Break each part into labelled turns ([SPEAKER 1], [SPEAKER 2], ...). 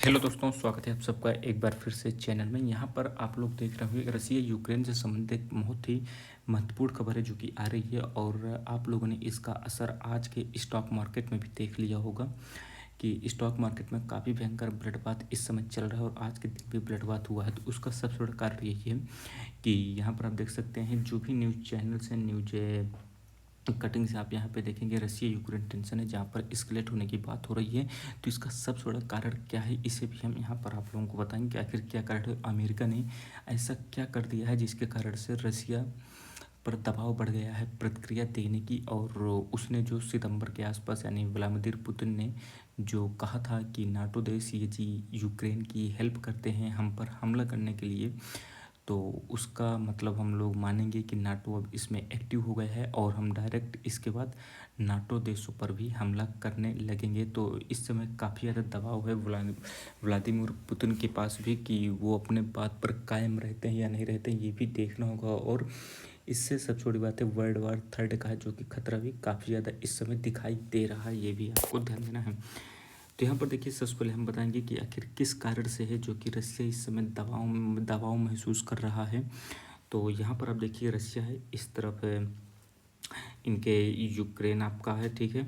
[SPEAKER 1] Hello दोस्तों, स्वागत है आप सबका एक बार फिर से चैनल में। यहाँ पर आप लोग देख रहे होंगे रसिया यूक्रेन से संबंधित बहुत ही महत्वपूर्ण खबर है जो कि आ रही है, और आप लोगों ने इसका असर आज के स्टॉक मार्केट में भी देख लिया होगा कि स्टॉक मार्केट में काफ़ी भयंकर ब्लडबाथ इस समय चल रहा है, और आज के दिन भी ब्लडबाथ हुआ है। तो उसका सबसे बड़ा कारण यही है कि यहाँ पर आप देख सकते हैं जो भी न्यूज़ चैनल्स हैं, न्यूज कटिंग से आप यहाँ पे देखेंगे रसिया यूक्रेन टेंशन है जहाँ पर एस्केलेट होने की बात हो रही है। तो इसका सबसे बड़ा कारण क्या है, इसे भी हम यहाँ पर आप लोगों को बताएंगे कि आखिर क्या कारण है। अमेरिका ने ऐसा क्या कर दिया है जिसके कारण से रसिया पर दबाव बढ़ गया है प्रतिक्रिया देने की, और उसने जो सितंबर के आसपास यानी व्लादिमीर पुतिन ने जो कहा था कि नाटो देश ये जी यूक्रेन की हेल्प करते हैं हम पर हमला करने के लिए, तो उसका मतलब हम लोग मानेंगे कि नाटो अब इसमें एक्टिव हो गया है, और हम डायरेक्ट इसके बाद नाटो देशों पर भी हमला करने लगेंगे। तो इस समय काफ़ी ज़्यादा दबाव है व्लादिमीर पुतिन के पास भी कि वो अपने बात पर कायम रहते हैं या नहीं रहते हैं, ये भी देखना होगा। और इससे सबसे बड़ी बात है वर्ल्ड वार थर्ड का है, जो कि खतरा भी काफ़ी ज़्यादा इस समय दिखाई दे रहा है, ये भी आपको ध्यान देना है। तो यहाँ पर देखिए सबसे पहले हम बताएंगे कि आखिर किस कारण से है जो कि रसिया इस समय दबाव दबाव महसूस कर रहा है। तो यहाँ पर आप देखिए रसिया है, इस तरफ है इनके यूक्रेन आपका है, ठीक है।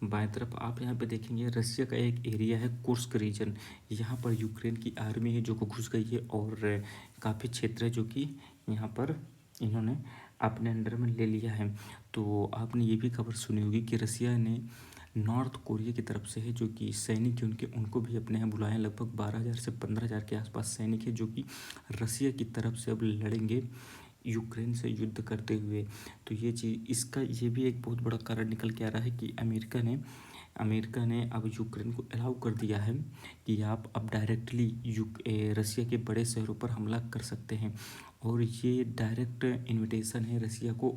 [SPEAKER 1] बाएं तरफ आप यहाँ पे देखेंगे रसिया का एक एरिया है कुर्स्क रीजन, यहाँ पर यूक्रेन की आर्मी है जो को घुस गई है, और काफ़ी क्षेत्र है जो कि यहाँ पर इन्होंने अपने अंडर में ले लिया है। तो आपने ये भी खबर सुनी होगी कि रसिया ने नॉर्थ कोरिया की तरफ से है जो कि सैनिक है उनके, उनको भी अपने यहाँ बुलाया। लगभग 12,000 से 15,000 के आसपास सैनिक है जो कि रसिया की तरफ से अब लड़ेंगे यूक्रेन से युद्ध करते हुए। तो ये चीज़ इसका ये भी एक बहुत बड़ा कारण निकल के आ रहा है कि अमेरिका ने अब यूक्रेन को अलाउ कर दिया है कि आप अब डायरेक्टली रसिया के बड़े शहरों पर हमला कर सकते हैं, और ये डायरेक्ट इनविटेशन है रसिया को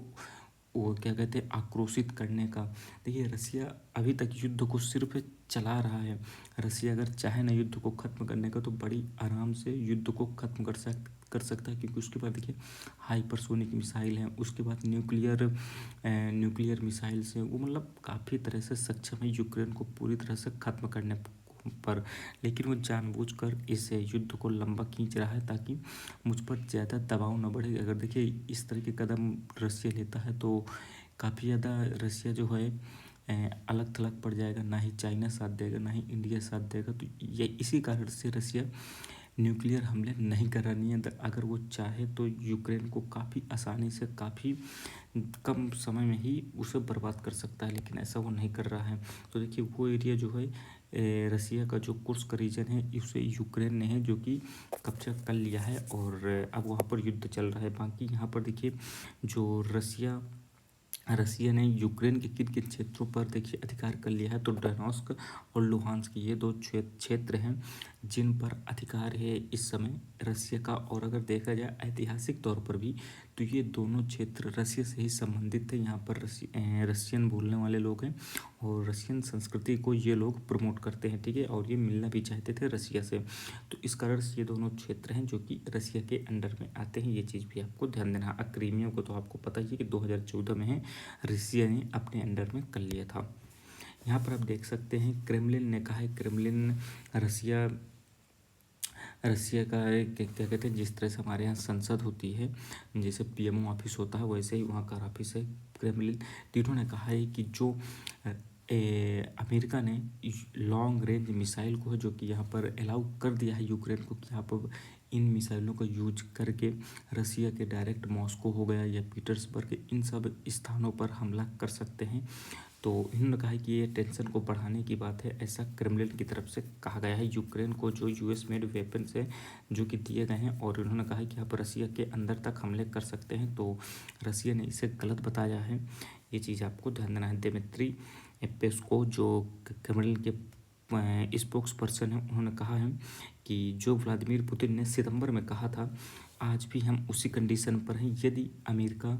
[SPEAKER 1] वो क्या कहते हैं आक्रोशित करने का। देखिए रसिया अभी तक युद्ध को सिर्फ चला रहा है। रसिया अगर चाहे ना युद्ध को ख़त्म करने का तो बड़ी आराम से युद्ध को ख़त्म कर सकता है, क्योंकि उसके बाद देखिए हाइपरसोनिक मिसाइल हैं, उसके बाद न्यूक्लियर मिसाइल से वो मतलब काफ़ी तरह से सक्षम है यूक्रेन को पूरी तरह से ख़त्म करने पर। लेकिन वो जानबूझकर इस युद्ध को लंबा खींच रहा है ताकि मुझ पर ज़्यादा दबाव न बढ़े। अगर देखिए इस तरह के कदम रसिया लेता है तो काफ़ी ज़्यादा रसिया जो है अलग थलग पड़ जाएगा, ना ही चाइना साथ देगा ना ही इंडिया साथ देगा। तो ये इसी कारण से रसिया न्यूक्लियर हमले नहीं करानी है। अगर वो चाहे तो यूक्रेन को काफ़ी आसानी से काफ़ी कम समय में ही उसे बर्बाद कर सकता है, लेकिन ऐसा वो नहीं कर रहा है। तो देखिए वो एरिया जो है रसिया का जो कुर्स्क रीजन है उसे यूक्रेन ने है जो कि कब्जा कर लिया है, और अब वहाँ पर युद्ध चल रहा है। बाकी यहाँ पर देखिए जो रसिया ने यूक्रेन के किन किन क्षेत्रों पर देखिए अधिकार कर लिया है, तो डोनेट्स्क और लुहांस्क ये दो क्षेत्र हैं जिन पर अधिकार है इस समय रसिया का। और अगर देखा जाए ऐतिहासिक तौर पर भी तो ये दोनों क्षेत्र रसिया से ही संबंधित थे। यहाँ पर रसियन बोलने वाले लोग हैं, और रसियन संस्कृति को ये लोग प्रमोट करते हैं, ठीक है, और ये मिलना भी चाहते थे रसिया से। तो इस कारण से ये दोनों क्षेत्र हैं जो कि रसिया के अंडर में आते हैं, ये चीज़ भी आपको ध्यान देना है। क्रीमिया को तो आपको पता ही है कि 2014 में है रसिया ने अपने अंडर में कर लिया था। यहाँ पर आप देख सकते हैं क्रेमलिन ने कहा है, क्रेमलिन रसिया रसिया का क्या कहते हैं जिस तरह से हमारे यहाँ संसद होती है, जैसे पीएमओ ऑफिस होता है वैसे ही वहाँ का ऑफिस है क्रेमलिन। तो इन्होंने कहा है कि जो अमेरिका ने लॉन्ग रेंज मिसाइल को है जो कि यहाँ पर अलाउ कर दिया है यूक्रेन को कि आप अब इन मिसाइलों का यूज करके रसिया के डायरेक्ट मॉस्को हो गया या पीटर्सबर्ग इन सब स्थानों पर हमला कर सकते हैं। तो इन्होंने कहा है कि ये टेंशन को बढ़ाने की बात है, ऐसा क्रेमलिन की तरफ से कहा गया है। यूक्रेन को जो यूएस मेड वेपन्स है जो कि दिए गए हैं, और उन्होंने कहा है कि आप रसिया के अंदर तक हमले कर सकते हैं, तो रसिया ने इसे गलत बताया है। ये चीज़ आपको ध्यान देना है। दिमित्री पेस्को जो क्रेमलिन के स्पोक्स पर्सन है, उन्होंने कहा है कि जो व्लादिमीर पुतिन ने सितंबर में कहा था आज भी हम उसी कंडीशन पर हैं। यदि अमेरिका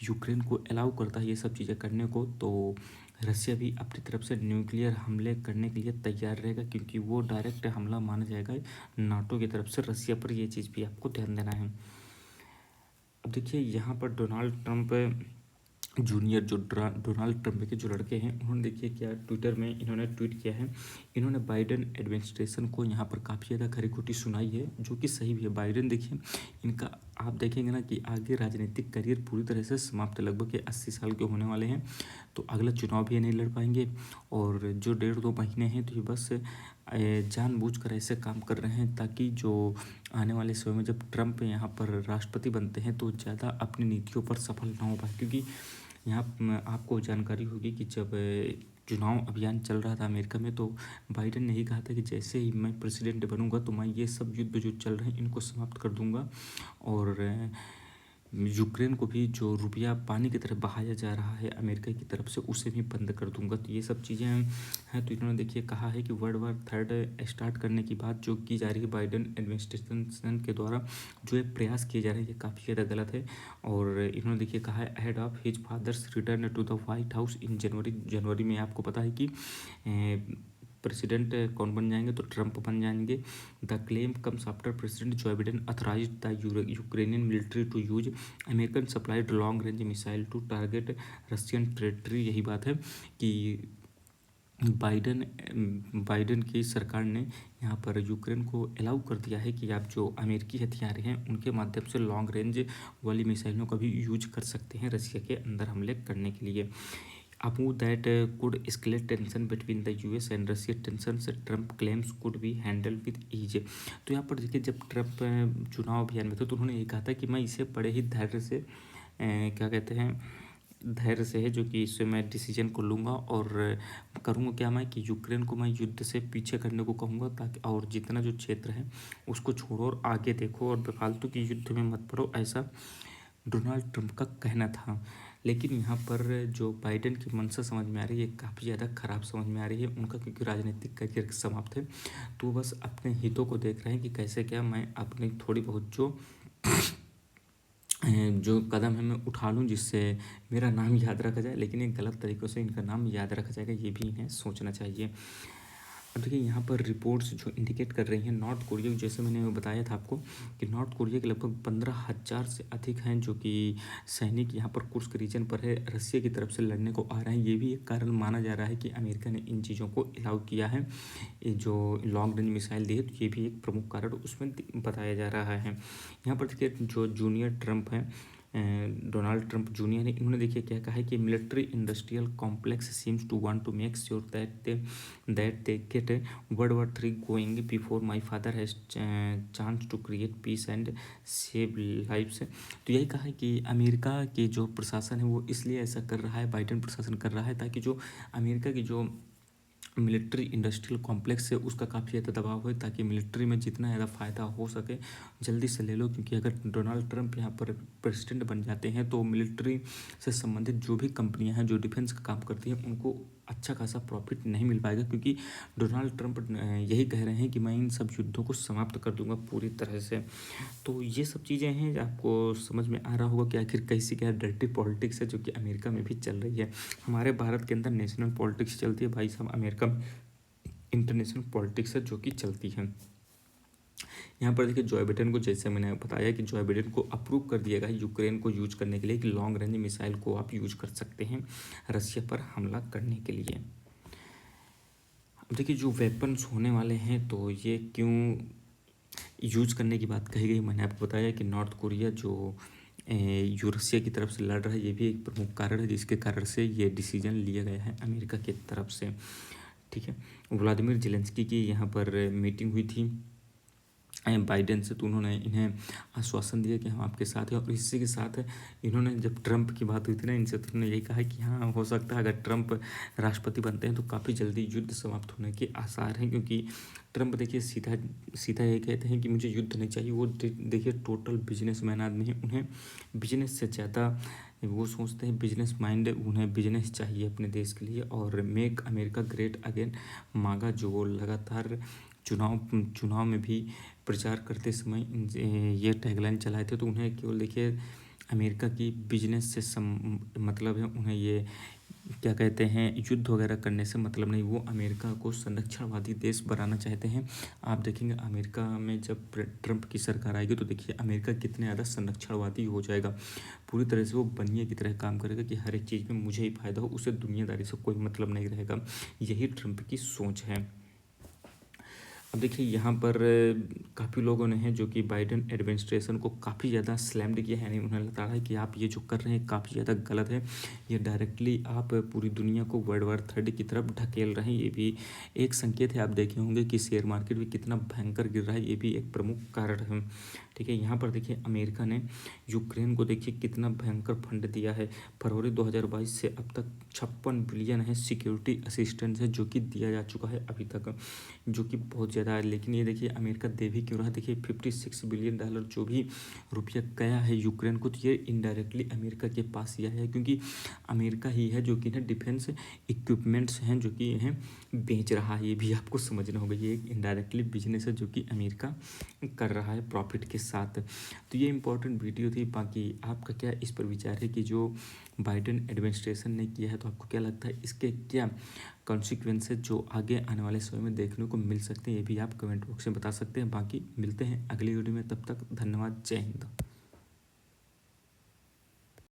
[SPEAKER 1] यूक्रेन को अलाउ करता है ये सब चीज़ें करने को, तो रसिया भी अपनी तरफ से न्यूक्लियर हमले करने के लिए तैयार रहेगा, क्योंकि वो डायरेक्ट हमला माना जाएगा नाटो की तरफ से रसिया पर। ये चीज़ भी आपको ध्यान देना है। अब देखिए यहाँ पर डोनाल्ड ट्रंप जूनियर जो डोनाल्ड ट्रंप के जो लड़के हैं, उन्होंने देखिए क्या ट्विटर में इन्होंने ट्वीट किया है। इन्होंने बाइडेन एडमिनिस्ट्रेशन को यहाँ पर काफ़ी ज़्यादा खरी खोटी सुनाई है, जो कि सही भी है। बाइडेन देखिए, इनका आप देखेंगे ना कि आगे राजनीतिक करियर पूरी तरह से समाप्त, लगभग ये 80 साल के होने वाले हैं। तो अगला चुनाव भी ये नहीं लड़ पाएंगे, और जो 1.5-2 महीने हैं तो ये बस जानबूझकर ऐसे काम कर रहे हैं ताकि जो आने वाले समय में जब ट्रंप यहाँ पर राष्ट्रपति बनते हैं तो ज़्यादा अपनी नीतियों पर सफल ना हो पाए। क्योंकि यहाँ आपको जानकारी होगी कि जब चुनाव अभियान चल रहा था अमेरिका में, तो बाइडेन ने ही कहा था कि जैसे ही मैं प्रेसिडेंट बनूंगा तो मैं ये सब युद्ध जो चल रहे हैं इनको समाप्त कर दूंगा, और यूक्रेन को भी जो रुपया पानी की तरफ बहाया जा रहा है अमेरिका की तरफ से, उसे भी बंद कर दूंगा। तो ये सब चीज़ें हैं। तो इन्होंने देखिए कहा है कि वर्ल्ड वार थर्ड स्टार्ट करने की बात जो की जा रही है बाइडेन एडमिनिस्ट्रेशन के द्वारा, जो ये प्रयास किए जा रहे हैं, ये काफ़ी ज़्यादा गलत है। और इन्होंने देखिए कहा है ahead of his father's return to the White House in जनवरी में आपको पता है कि प्रेसिडेंट कौन बन जाएंगे, तो ट्रंप बन जाएंगे। The claim comes after president Joe Biden authorize the Ukrainian military to use American supplied long range missile to target Russian territory. यही बात है कि बाइडेन की सरकार ने यहाँ पर यूक्रेन को अलाउ कर दिया है कि आप जो अमेरिकी हथियार हैं उनके माध्यम से लॉन्ग रेंज वाली मिसाइलों का भी यूज कर सकते हैं रशिया के अंदर हमले करने के लिए। A move that could escalate tension between the US and Russia tensions Trump claims could be handled with ease। तो यहाँ पर देखिए जब ट्रंप चुनाव अभियान में थे तो उन्होंने ये कहा था कि मैं इसे बड़े ही धैर्य से क्या कहते हैं धैर्य से है जो कि इससे मैं डिसीजन को लूँगा, और करूँगा क्या मैं कि यूक्रेन को मैं युद्ध से पीछे करने को कहूँगा, ताकि और जितना जो क्षेत्र है उसको छोड़ो और आगे देखो और बेफालतू की युद्ध में मत पड़ो, ऐसा डोनाल्ड ट्रंप का कहना था। लेकिन यहाँ पर जो बाइडेन की मंशा समझ में आ रही है, काफ़ी ज़्यादा ख़राब समझ में आ रही है उनका, क्योंकि राजनीतिक करियर समाप्त है। तो बस अपने हितों को देख रहे हैं कि कैसे क्या मैं अपनी थोड़ी बहुत जो कदम है मैं उठा लूँ जिससे मेरा नाम याद रखा जाए, लेकिन एक गलत तरीक़ों से इनका नाम याद रखा जाएगा, ये भी इन्हें सोचना चाहिए। अब देखिए यहाँ पर रिपोर्ट्स जो इंडिकेट कर रही हैं नॉर्थ कोरिया, जैसे मैंने बताया था आपको कि नॉर्थ कोरिया के लगभग 15,000 से अधिक हैं जो कि सैनिक यहाँ पर कुर्स्क रीजन पर है, रसिया की तरफ से लड़ने को आ रहे हैं। ये भी एक कारण माना जा रहा है कि अमेरिका ने इन चीज़ों को अलाउ किया है, ये जो लॉन्ग रेंज मिसाइल दी है, तो ये भी एक प्रमुख कारण उसमें बताया जा रहा है। यहाँ पर देखिए जो जूनियर ट्रंप हैं, डोनाल्ड ट्रंप जूनियर ने, इन्होंने देखिए क्या कहा है कि military industrial complex seems to want to make sure that they get world war 3 going before my father has chance to create peace and save lifes. तो यही कहा है कि अमेरिका की जो प्रशासन है वो इसलिए ऐसा कर रहा है, बाइडेन प्रशासन कर रहा है, ताकि जो अमेरिका की जो मिलिट्री इंडस्ट्रियल कॉम्प्लेक्स है उसका काफ़ी ज़्यादा दबाव है, ताकि मिलिट्री में जितना ज़्यादा फ़ायदा हो सके जल्दी से ले लो। क्योंकि अगर डोनाल्ड ट्रंप यहाँ पर प्रेसिडेंट बन जाते हैं तो मिलिट्री से संबंधित जो भी कंपनियां हैं जो डिफेंस का काम करती हैं उनको अच्छा खासा प्रॉफिट नहीं मिल पाएगा, क्योंकि डोनाल्ड ट्रंप यही कह रहे हैं कि मैं इन सब युद्धों को समाप्त कर दूंगा पूरी तरह से। तो ये सब चीज़ें हैं, आपको समझ में आ रहा होगा कि आखिर कैसी क्या डर्टी पॉलिटिक्स है जो कि अमेरिका में भी चल रही है। हमारे भारत के अंदर नेशनल पॉलिटिक्स चलती है, भाई साहब अमेरिका में इंटरनेशनल पॉलिटिक्स है जो कि चलती है। यहाँ पर देखिए जो बाइडेन को, जैसे मैंने बताया कि जो बाइडेन को अप्रूव कर दिया गया है यूक्रेन को यूज करने के लिए कि लॉन्ग रेंज मिसाइल को आप यूज कर सकते हैं रशिया पर हमला करने के लिए। अब देखिए जो वेपन्स होने वाले हैं तो ये क्यों यूज करने की बात कही गई, मैंने आपको बताया कि नॉर्थ कोरिया जो रसिया की तरफ से लड़ रहा है, ये भी एक प्रमुख कारण है जिसके कारण से ये डिसीजन लिया गया है अमेरिका की तरफ से। ठीक है, व्लादिमीर जेलेंस्की की यहाँ पर मीटिंग हुई थी बाइडेन से, तो उन्होंने इन्हें आश्वासन दिया कि हम आपके साथ हैं। और इसी के साथ इन्होंने, जब ट्रंप की बात हुई थी ना इनसे, तो उन्होंने यही कहा कि हाँ हो सकता है अगर ट्रंप राष्ट्रपति बनते हैं तो काफ़ी जल्दी युद्ध समाप्त होने के आसार हैं। क्योंकि ट्रंप देखिए सीधा सीधा ये कहते हैं कि मुझे युद्ध नहीं चाहिए। वो देखिए टोटल बिजनेसमैन आदमी है, उन्हें बिजनेस से ज़्यादा वो सोचते हैं, बिजनेस माइंड, उन्हें बिजनेस चाहिए अपने देश के लिए। और मेक अमेरिका ग्रेट अगेन मांगा जो वो लगातार चुनाव में भी प्रचार करते समय ये टैगलाइन चलाए थे। तो उन्हें केवल देखिए अमेरिका की बिजनेस से मतलब है, उन्हें ये क्या कहते हैं युद्ध वगैरह करने से मतलब नहीं, वो अमेरिका को संरक्षणवादी देश बनाना चाहते हैं। आप देखेंगे अमेरिका में जब ट्रंप की सरकार आएगी तो देखिए अमेरिका कितने ज़्यादा संरक्षणवादी हो जाएगा। पूरी तरह से वो बनिए की तरह काम करेगा कि हर एक चीज़ में मुझे ही फायदा हो, उसे दुनियादारी से कोई मतलब नहीं रहेगा। यही ट्रंप की सोच है। अब देखिए यहाँ पर काफ़ी लोगों ने हैं जो कि बाइडेन एडमिनिस्ट्रेशन को काफ़ी ज़्यादा स्लैम्ड किया है, यानी उन्हें लगता है कि आप ये जो कर रहे हैं काफ़ी ज़्यादा गलत है। ये डायरेक्टली आप पूरी दुनिया को वर्ल्ड war 3 की तरफ ढकेल रहे हैं। ये भी एक संकेत है। आप देखे होंगे कि शेयर मार्केट भी कितना भयंकर गिर रहा है, ये भी एक प्रमुख कारण है। ठीक है, यहाँ पर देखिए अमेरिका ने यूक्रेन को देखिए कितना भयंकर फंड दिया है। फरवरी 2022 से अब तक 56 बिलियन है सिक्योरिटी असिस्टेंस है जो कि दिया जा चुका है अभी तक, जो कि बहुत ज़्यादा है। लेकिन ये देखिए अमेरिका दे भी क्यों रहा है। देखिए $56 बिलियन जो भी रुपया गया है यूक्रेन को, तो ये इनडायरेक्टली अमेरिका के पास ही आया है, क्योंकि अमेरिका ही है जो कि ना डिफेंस इक्विपमेंट्स हैं जो कि हैं बेच रहा है। ये भी आपको समझना होगा, ये एक इनडायरेक्टली बिजनेस है जो कि अमेरिका कर रहा है प्रॉफिट के साथ। तो ये इंपॉर्टेंट वीडियो थी। बाकी आपका क्या इस पर विचार है कि जो बाइडेन एडमिनिस्ट्रेशन ने किया है, तो आपको क्या लगता है इसके क्या कॉन्सिक्वेंसेज जो आगे आने वाले समय में देखने को मिल सकते हैं, ये भी आप कमेंट बॉक्स में बता सकते हैं। बाकी मिलते हैं अगली वीडियो में, तब तक धन्यवाद, जय हिंद।